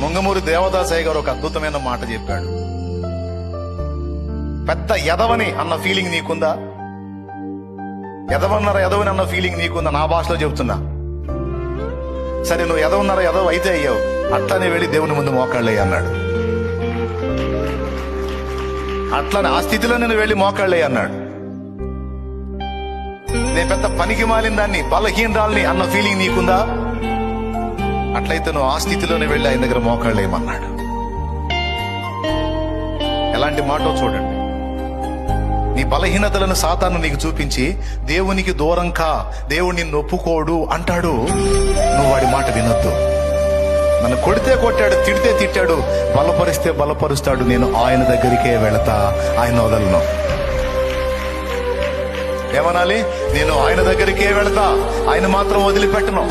ముంగమూరి దేవదాసయ్య గారు ఒక అద్భుతమైన మాట చెప్పాడు. పెద్ద ఎదవని అన్న ఫీలింగ్ నీకుందా? ఎదవని అన్న ఫీలింగ్ నీకుందా? నా భాషలో చెబుతున్నా. సరే, నువ్వు ఎదవ అయితే అయ్యావు, అట్లానే వెళ్ళి దేవుని ముందు మోకాళ్ళయ్య అన్నాడు. అట్లానే ఆ స్థితిలో నేను వెళ్ళి మోకాళ్ళయ్య అన్నాడు. నేను పెద్ద పనికి మాలిన దాన్ని, బలహీనరాల్ని అన్న ఫీలింగ్ నీకుందా? అట్లయితే నువ్వు ఆ స్థితిలోనే వెళ్ళి ఆయన దగ్గర మోకాళ్ళేయమన్నాడు. ఎలాంటి మాటో చూడండి. నీ బలహీనతలను సాతాను నీకు చూపించి దేవునికి దూరం కా, దేవుడు నిన్ను ఒప్పుకోడు అంటాడు. నువ్వు వాడి మాట వినొద్దు. నన్ను కొడితే కొట్టాడు, తిడితే తిట్టాడు, బలపరిస్తే బలపరుస్తాడు. నేను ఆయన దగ్గరికే వెళతా, ఆయన వదలను. ఏమనాలి? నేను ఆయన దగ్గరికే వెళతా, ఆయన మాత్రం వదిలిపెట్టను.